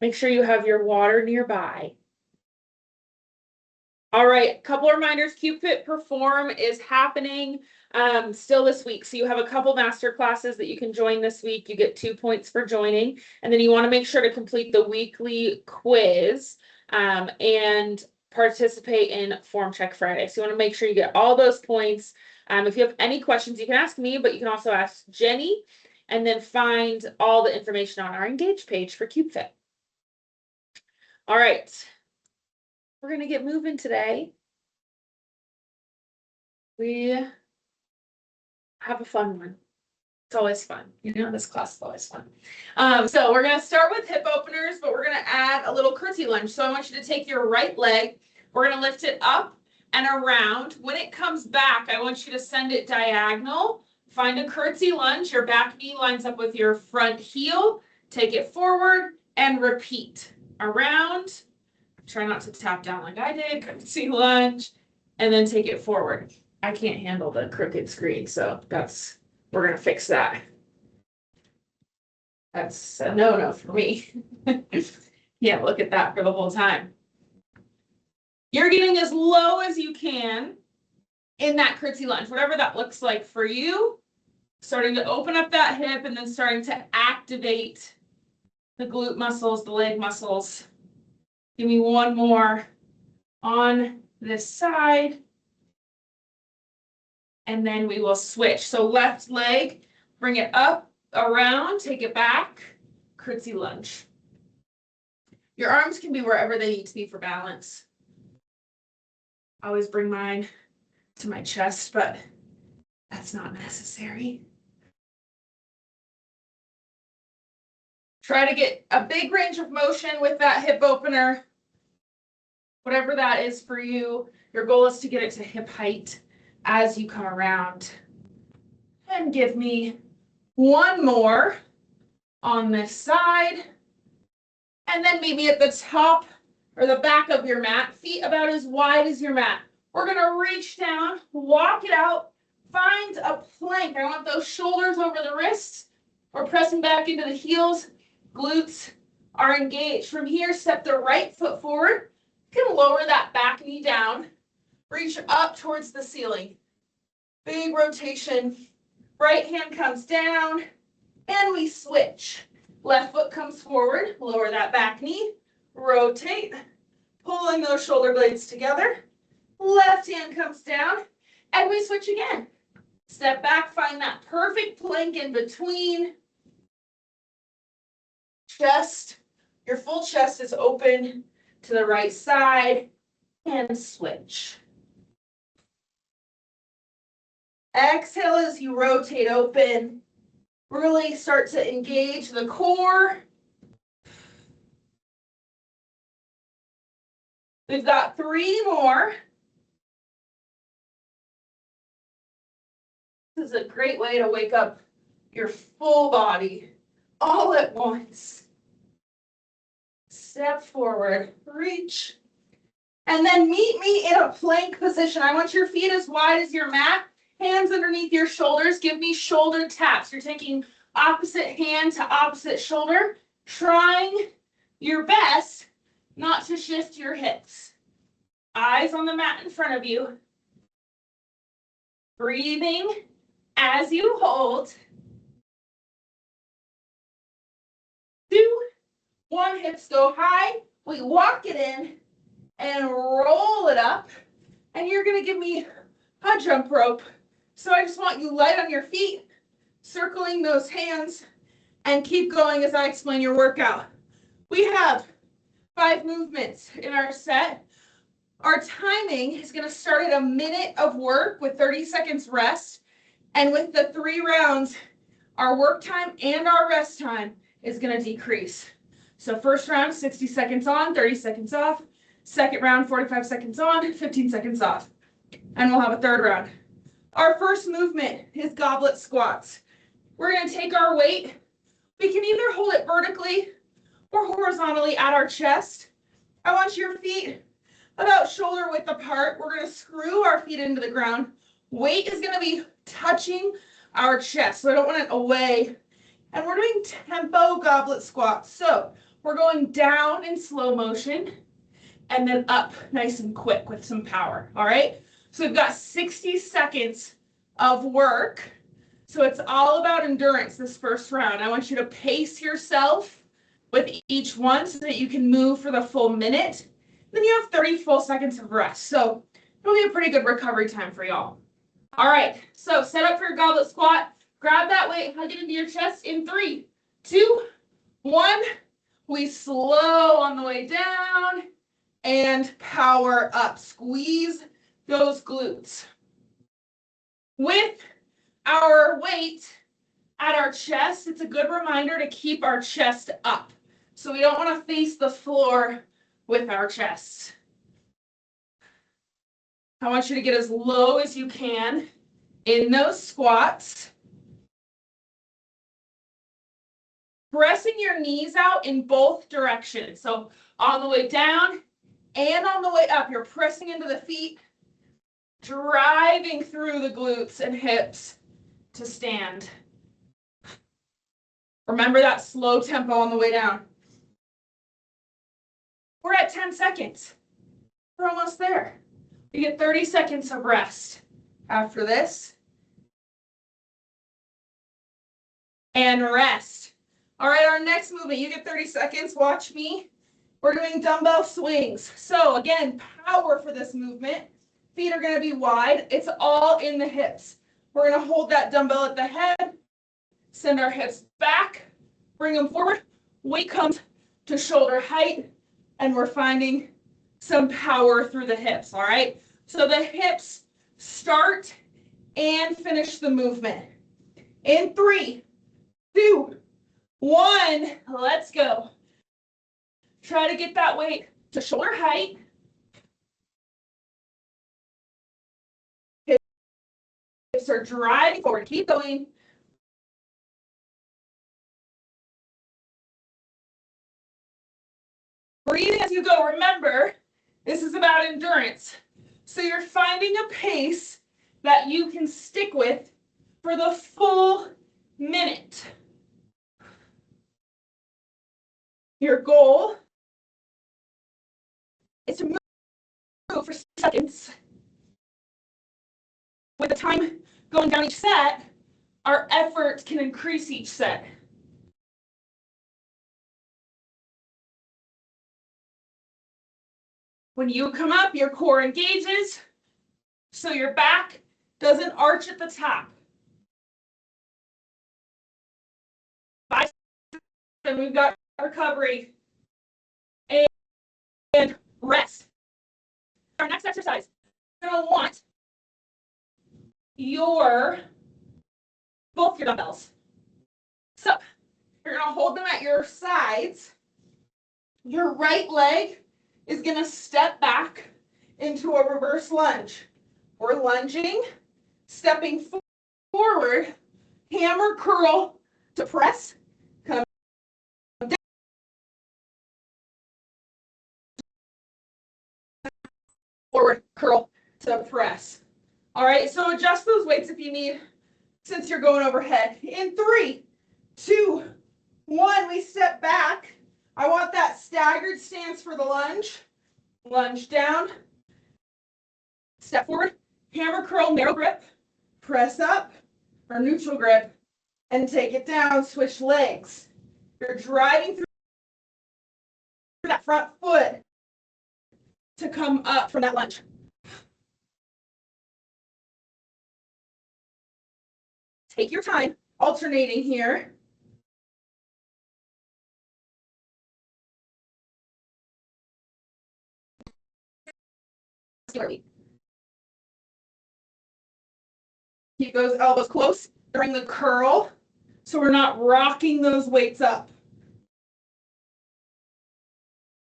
Make sure you have your water nearby. All right, a couple reminders. Cube Fit Perform is happening still this week. So you have a couple master classes that you can join this week. You get 2 points for joining. And then you want to make sure to complete the weekly quiz and participate in Form Check Friday. So you want to make sure you get all those points. If you have any questions, you can ask me, but you can also ask Jenny, and then find all the information on our Engage page for Cube Fit. All right. We're going to get moving today. We have a fun one. It's always fun. You know, this class is always fun. So we're going to start with hip openers, but we're going to add a little curtsy lunge. So I want you to take your right leg. We're going to lift it up and around. When it comes back, I want you to send it diagonal. Find a curtsy lunge. Your back knee lines up with your front heel. Take it forward and repeat. Around. Try not to tap down like I did. Curtsy lunge. And then take it forward. I can't handle the crooked screen, so we're going to fix that. That's a no-no for me. Can't look at that for the whole time. You're getting as low as you can in that curtsy lunge, whatever that looks like for you. Starting to open up that hip and then starting to activate the glute muscles, the leg muscles. Give me one more on this side. And then we will switch. So left leg, bring it up, around, take it back, curtsy lunge. Your arms can be wherever they need to be for balance. I always bring mine to my chest, but that's not necessary. Try to get a big range of motion with that hip opener. Whatever that is for you, your goal is to get it to hip height as you come around. And give me one more on this side. And then meet me at the top or the back of your mat, feet about as wide as your mat. We're going to reach down, walk it out, find a plank. I want those shoulders over the wrists. We're pressing back into the heels. Glutes are engaged. From here, step the right foot forward. You can lower that back knee down. Reach up towards the ceiling. Big rotation. Right hand comes down, and we switch. Left foot comes forward. Lower that back knee. Rotate. Pulling those shoulder blades together. Left hand comes down, and we switch again. Step back, find that perfect plank in between. Chest, your full chest is open to the right side, and switch. Exhale as you rotate open. Really start to engage the core. We've got 3 more. This is a great way to wake up your full body all at once. Step forward, reach, and then meet me in a plank position. I want your feet as wide as your mat, hands underneath your shoulders. Give me shoulder taps. You're taking opposite hand to opposite shoulder, trying your best not to shift your hips. Eyes on the mat in front of you. Breathing as you hold. 2, 1, hips go high. We walk it in and roll it up. And you're going to give me a jump rope. So I just want you light on your feet, circling those hands, and keep going as I explain your workout. We have 5 movements in our set. Our timing is going to start at a minute of work with 30 seconds rest. And with the 3 rounds, our work time and our rest time is going to decrease. So first round, 60 seconds on, 30 seconds off. Second round, 45 seconds on, 15 seconds off. And we'll have a third round. Our first movement is goblet squats. We're going to take our weight. We can either hold it vertically or horizontally at our chest. I want your feet about shoulder width apart. We're going to screw our feet into the ground. Weight is going to be touching our chest, so I don't want it away. And we're doing tempo goblet squats. So We're going down in slow motion and then up nice and quick with some power, all right? So we've got 60 seconds of work. So it's all about endurance this first round. I want you to pace yourself with each one so that you can move for the full minute. Then you have 30 full seconds of rest. So it'll be a pretty good recovery time for y'all. All right, so set up for your goblet squat. Grab that weight, hug it into your chest in 3, 2, 1. We slow on the way down and power up. Squeeze those glutes. With our weight at our chest, it's a good reminder to keep our chest up. So we don't want to face the floor with our chest. I want you to get as low as you can in those squats. Pressing your knees out in both directions. So on the way down and on the way up, you're pressing into the feet, driving through the glutes and hips to stand. Remember that slow tempo on the way down. We're at 10 seconds. We're almost there. You get 30 seconds of rest after this. And rest. All right, our next movement, you get 30 seconds. Watch me. We're doing dumbbell swings. So again, power for this movement. Feet are going to be wide. It's all in the hips. We're going to hold that dumbbell at the head. Send our hips back. Bring them forward. Weight comes to shoulder height. And we're finding some power through the hips, all right? So the hips start and finish the movement. In 3, 2, 1, let's go. Try to get that weight to shoulder height. Hips are driving forward. Keep going. Breathing as you go. Remember, this is about endurance. So you're finding a pace that you can stick with for the full minute. Your goal is to move for seconds. With the time going down each set, our effort can increase each set. When you come up, your core engages, so your back doesn't arch at the top. 5 seconds, we've got recovery and rest. Our next exercise, you're going to want both your dumbbells. So you're going to hold them at your sides. Your right leg is going to step back into a reverse lunge. We're lunging, stepping forward, hammer curl to press, come down, forward curl to press. All right, so adjust those weights if you need, since you're going overhead. In 3, 2, 1, we step back. I want that staggered stance for the lunge. Lunge down, step forward, hammer curl, narrow grip, press up, or neutral grip, and take it down, switch legs. You're driving through that front foot to come up from that lunge. Take your time, alternating here. Keep those elbows close during the curl, so we're not rocking those weights up.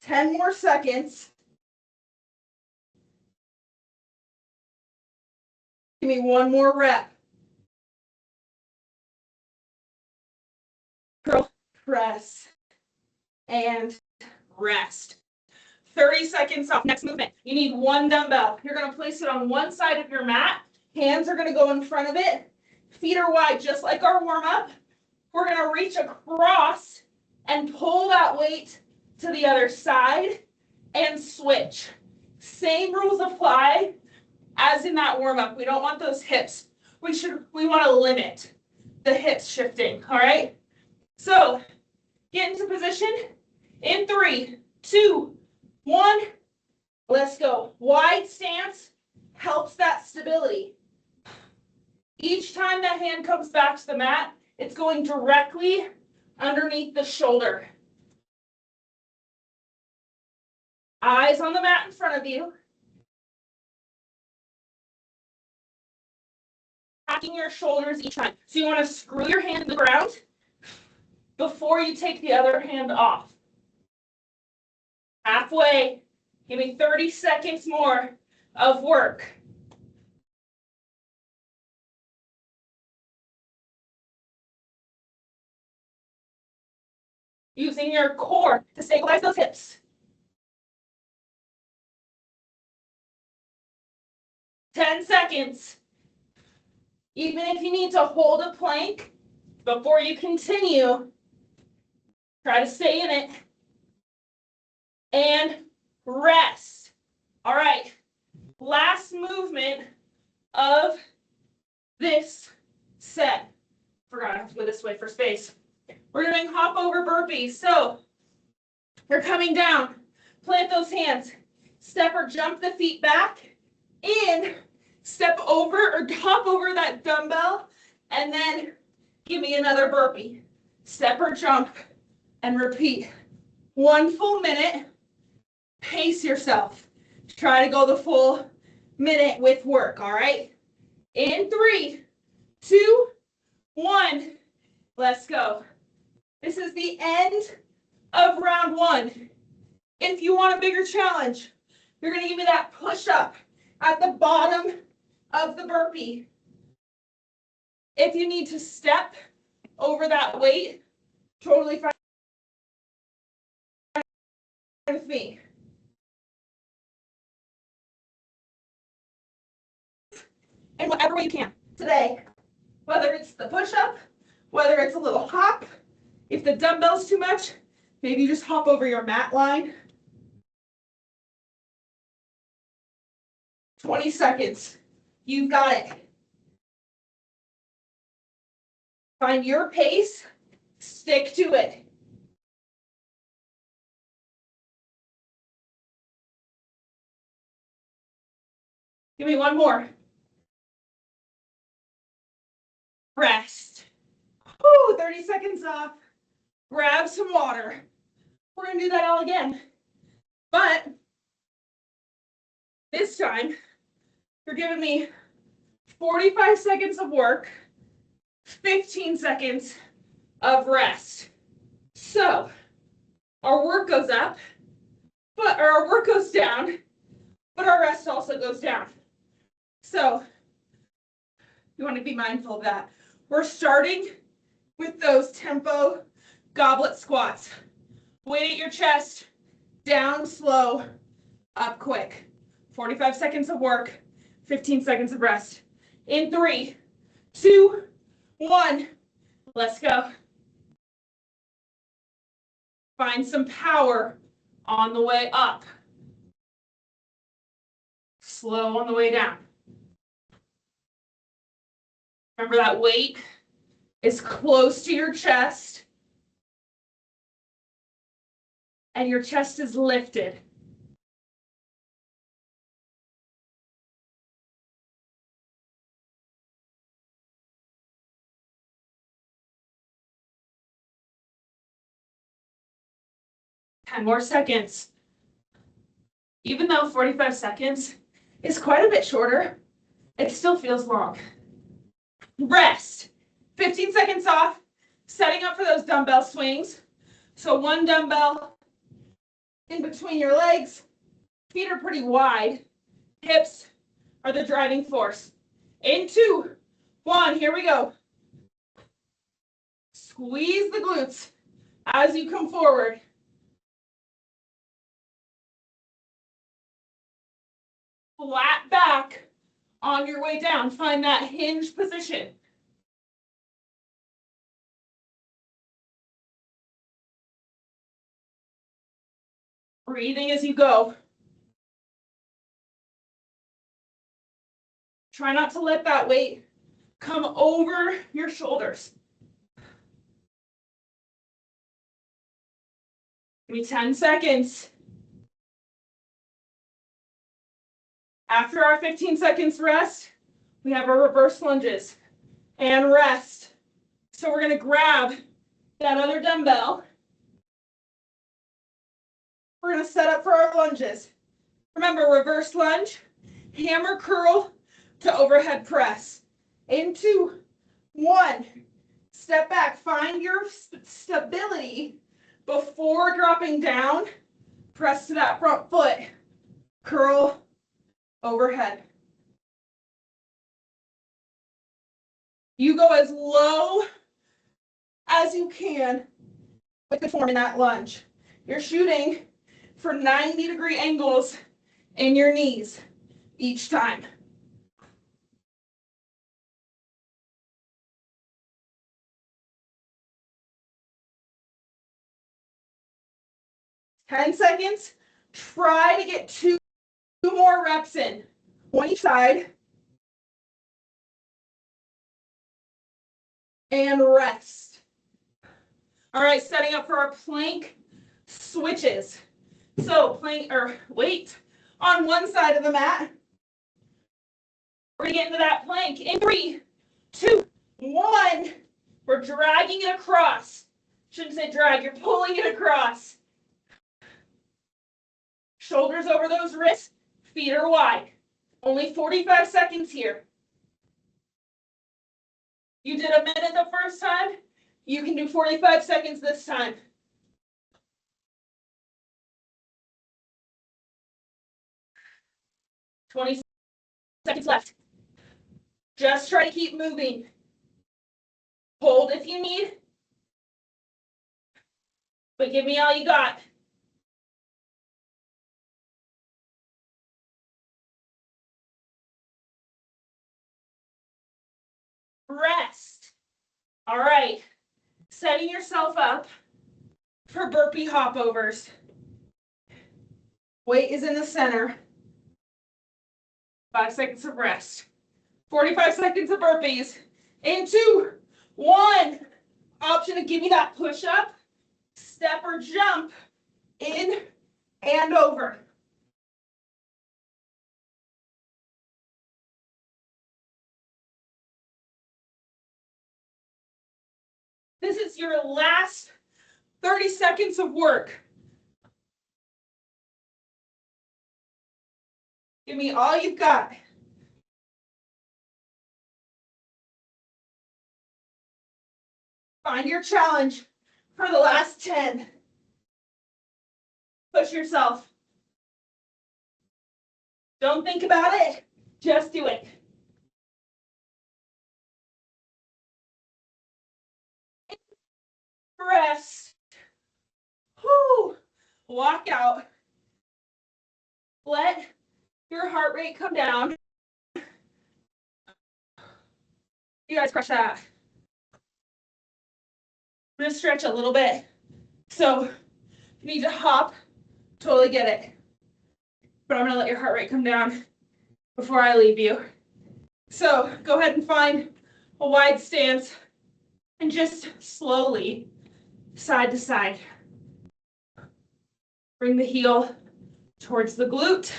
10 more seconds. Give me one more rep. Curl, press, and rest. 30 seconds off. Next movement. You need one dumbbell. You're going to place it on one side of your mat. Hands are going to go in front of it. Feet are wide, just like our warm-up. We're going to reach across and pull that weight to the other side and switch. Same rules apply as in that warm-up. We don't want those hips. We want to limit the hips shifting, all right? So get into position in 3, 2, 1. Let's go. Wide stance helps that stability. Each time that hand comes back to the mat, it's going directly underneath the shoulder. Eyes on the mat in front of you. Tracking your shoulders each time. So you want to screw your hand to the ground before you take the other hand off. Halfway. Give me 30 seconds more of work. Using your core to stabilize those hips. 10 seconds. Even if you need to hold a plank before you continue, try to stay in it. And rest. All right. Last movement of this set. Forgot I have to go this way for space. We're doing hop over burpees. So you're coming down. Plant those hands. Step or jump the feet back. In. Step over or hop over that dumbbell. And then give me another burpee. Step or jump. And repeat. 1 full minute. Pace yourself. Try to go the full minute with work, all right? In 3, 2, 1. Let's go. This is the end of round 1. If you want a bigger challenge, you're going to give me that push-up at the bottom of the burpee. If you need to step over that weight, totally fine with me. In whatever way you can today, whether it's the push-up, whether it's a little hop. If the dumbbell's too much, maybe you just hop over your mat line. 20 seconds. You've got it. Find your pace. Stick to it. Give me one more. Rest. Woo, 30 seconds off. Grab some water. We're going to do that all again. But this time, you're giving me 45 seconds of work, 15 seconds of rest. So our work goes up, but our work goes down, but our rest also goes down. So you want to be mindful of that. We're starting with those tempo goblet squats. Weight at your chest, down slow, up quick. 45 seconds of work, 15 seconds of rest. In 3, 2, 1, let's go. Find some power on the way up. Slow on the way down. Remember that weight is close to your chest and your chest is lifted. Ten more seconds. Even though 45 seconds is quite a bit shorter, it still feels long. Rest. 15 seconds off, setting up for those dumbbell swings. So one dumbbell in between your legs. Feet are pretty wide. Hips are the driving force. In 2, 1, here we go. Squeeze the glutes as you come forward. Flat back on your way down. Find that hinge position. Breathing as you go. Try not to let that weight come over your shoulders. Give me 10 seconds. After our 15 seconds rest, we have our reverse lunges and rest. So we're going to grab that other dumbbell. We're going to set up for our lunges. Remember, reverse lunge, hammer curl to overhead press. In 2, 1, step back. Find your stability before dropping down. Press to that front foot. Curl overhead. You go as low as you can with the form in that lunge. You're shooting for 90-degree angles in your knees each time. Ten seconds. Try to get two more reps in. One each side. And rest. All right, setting up for our plank switches. So plank or weight on one side of the mat. We're gonna get into that plank in 3, 2, 1. We're dragging it across. Shouldn't say drag, you're pulling it across. Shoulders over those wrists, feet are wide. Only 45 seconds here. You did a minute the first time, you can do 45 seconds this time. Twenty seconds left. Just try to keep moving. Hold if you need, but give me all you got. Rest. All right, setting yourself up for burpee hopovers. Weight is in the center. 5 seconds of rest. 45 seconds of burpees. In 2, 1. Option to give me that push up, step or jump, in and over. This is your last 30 seconds of work. Give me all you've got. Find your challenge for the last 10. Push yourself. Don't think about it. Just do it. Rest. Whew. Walk out. Let your heart rate come down. You guys crush that. I'm gonna stretch a little bit. So if you need to hop, totally get it. But I'm gonna let your heart rate come down before I leave you. So go ahead and find a wide stance and just slowly side to side. Bring the heel towards the glute.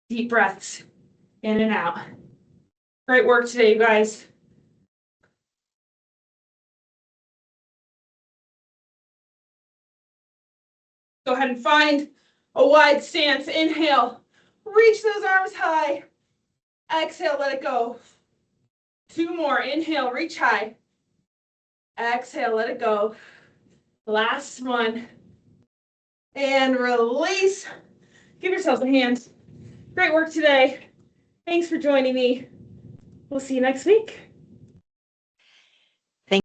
Deep breaths in and out. Great work today, you guys. Go ahead and find a wide stance. Inhale, reach those arms high. Exhale, let it go. 2 more. Inhale, reach high. Exhale, let it go. Last one. And release. Give yourselves a hand. Great work today. Thanks for joining me. We'll see you next week.